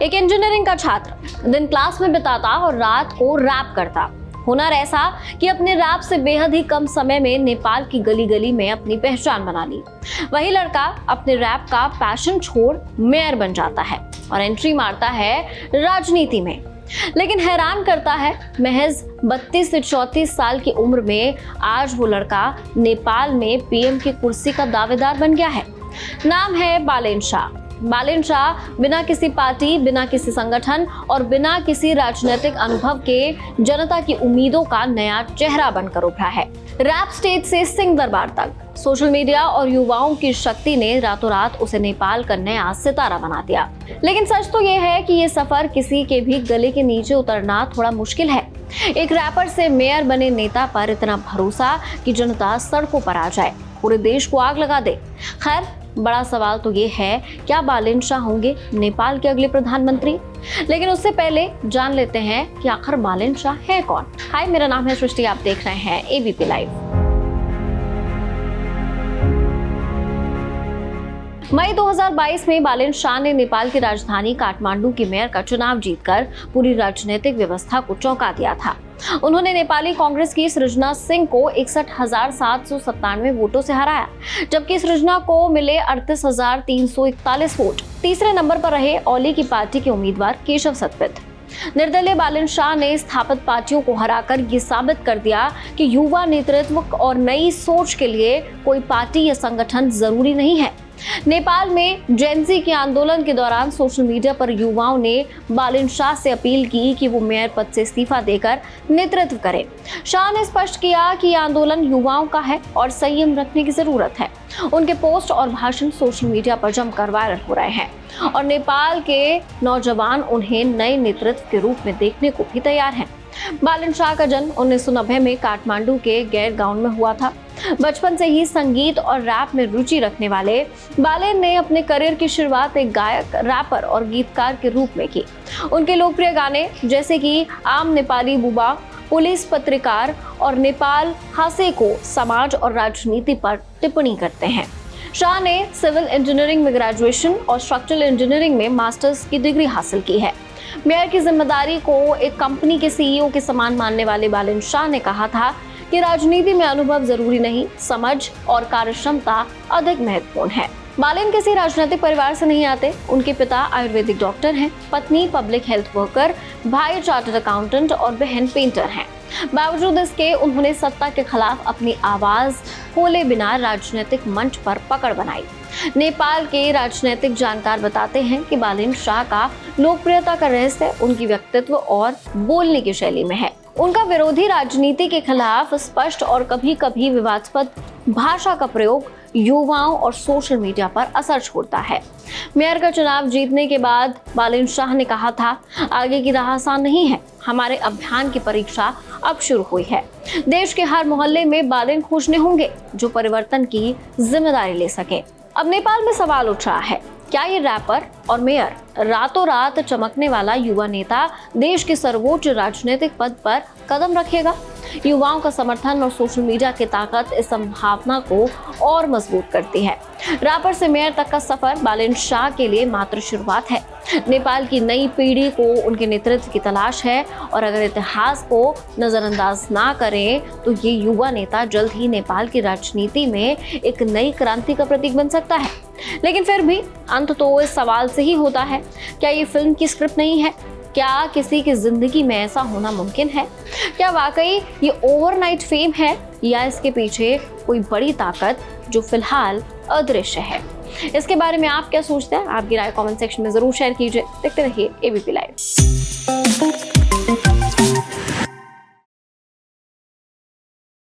एक इंजीनियरिंग का छात्र दिन क्लास में बिताता और रात को रैप करता। हुनर ऐसा कि अपने रैप से बेहद ही कम समय में नेपाल की गली गली में अपनी पहचान बना ली। वही लड़का अपने रैप का पैशन छोड़ मेयर बन जाता है और एंट्री मारता है राजनीति में। लेकिन हैरान करता है, महज 32 से 34 साल की उम्र में आज वो लड़का नेपाल में पीएम की कुर्सी का दावेदार बन गया है। नाम है बालेन शाह। बालेन शाह बिना किसी पार्टी, बिना किसी संगठन और बिना किसी राजनीतिक अनुभव के जनता की उम्मीदों का नया चेहरा बनकर उभरा है। रैप स्टेज से सिंह दरबार तक सोशल मीडिया और युवाओं की शक्ति ने रातों रात उसे नेपाल का नया सितारा बना दिया। लेकिन सच तो ये है कि ये सफर किसी के भी गले के नीचे उतरना थोड़ा मुश्किल है। एक रैपर से मेयर बने नेता पर इतना भरोसा कि जनता सड़कों पर आ जाए, पूरे देश को आग लगा दे। खैर, बड़ा सवाल तो ये है, क्या बालेन शाह होंगे नेपाल के अगले प्रधानमंत्री? लेकिन उससे पहले जान लेते हैं कि आखिर बालेन शाह है कौन। हाय, मेरा नाम है सृष्टि, आप देख रहे हैं एबीपी लाइव। मई 2022 में बालेन शाह ने नेपाल की राजधानी काठमांडू की मेयर का चुनाव जीतकर पूरी राजनीतिक व्यवस्था को चौंका दिया था। उन्होंने नेपाली कांग्रेस की सृजना सिंह को 61,797 वोटों से हराया, जबकि सृजना को मिले 38,341 वोट। तीसरे नंबर पर रहे ओली की पार्टी के उम्मीदवार केशव सतपथ। निर्दलीय बालेन शाह ने स्थापित पार्टियों को हराकर ये साबित कर दिया कि युवा नेतृत्व और नई सोच के लिए कोई पार्टी या संगठन जरूरी नहीं है। नेपाल में जेन-ज़ी के आंदोलन के दौरान सोशल मीडिया पर युवाओं ने बालेन शाह से अपील की कि वो मेयर पद से इस्तीफा देकर नेतृत्व करें। शाह ने स्पष्ट किया कि यह आंदोलन युवाओं का है और संयम रखने की जरूरत है। उनके पोस्ट और भाषण सोशल मीडिया पर जमकर वायरल हो रहे हैं और नेपाल के नौजवान उन्हें नए नेतृत्व के रूप में देखने को भी तैयार हैं। बालेन शाह का जन्म 1990 में काठमांडू के गैर गांव में हुआ था। बचपन से ही संगीत और रैप में रुचि रखने वाले बालेन ने अपने करियर की शुरुआत एक गायक, रैपर और गीतकार के रूप में की। उनके लोकप्रिय गाने जैसे कि आम नेपाली बुबा, पुलिस पत्रकार और नेपाल हासे को समाज और राजनीति पर टिप्पणी करते हैं। शाह ने सिविल इंजीनियरिंग में ग्रेजुएशन और स्ट्रक्चरल इंजीनियरिंग में मास्टर्स की डिग्री हासिल की है। मेयर की जिम्मेदारी को एक कंपनी के सीईओ के समान मानने वाले बालेन शाह ने कहा था कि राजनीति में अनुभव जरूरी नहीं, समझ और कार्यक्षमता अधिक महत्वपूर्ण है। बालेन किसी राजनीतिक परिवार से नहीं आते। उनके पिता आयुर्वेदिक डॉक्टर हैं, पत्नी पब्लिक हेल्थ वर्कर, भाई चार्टर्ड अकाउंटेंट और बहन पेंटर हैं। बावजूद इसके उन्होंने सत्ता के खिलाफ अपनी आवाज खोले बिना राजनीतिक मंच पर पकड़ बनाई। नेपाल के राजनीतिक जानकार बताते हैं कि बालेन शाह का लोकप्रियता का रहस्य उनकी व्यक्तित्व और बोलने की शैली में है। उनका विरोधी राजनीति के खिलाफ स्पष्ट और कभी कभी विवादास्पद भाषा का प्रयोग युवाओं और सोशल मीडिया पर असर छोड़ता है। मेयर का चुनाव जीतने के बाद बालेन शाह ने कहा था, आगे की राह आसान नहीं है, हमारे अभियान की परीक्षा अब शुरू हुई है। देश के हर मोहल्ले में बालेन खोजने होंगे जो परिवर्तन की जिम्मेदारी ले सके। अब नेपाल में सवाल उठ रहा है, क्या ये रैपर और मेयर रातों रात चमकने वाला युवा नेता देश के सर्वोच्च राजनीतिक पद पर कदम रखेगा? युवाओं का समर्थन और सोशल मीडिया की ताकत इस संभावना को और मजबूत करती है। रैपर से मेयर तक का सफर बालेन शाह के लिए मात्र शुरुआत है। नेपाल की नई पीढ़ी को उनके नेतृत्व की तलाश है और अगर इतिहास को नजरअंदाज ना करें तो ये युवा नेता जल्द ही नेपाल की राजनीति में एक नई क्रांति का प्रतीक बन सकता है। लेकिन फिर भी अंत तो इस सवाल से ही होता है, क्या ये फिल्म की स्क्रिप्ट नहीं है? क्या किसी की जिंदगी में ऐसा होना मुमकिन है? क्या वाकई ये ओवरनाइट फेम है या इसके पीछे कोई बड़ी ताकत जो फिलहाल अदृश्य है? इसके बारे में आप क्या सोचते हैं? आपकी राय कमेंट सेक्शन में जरूर शेयर कीजिए। देखते रहिए एबीपी लाइव।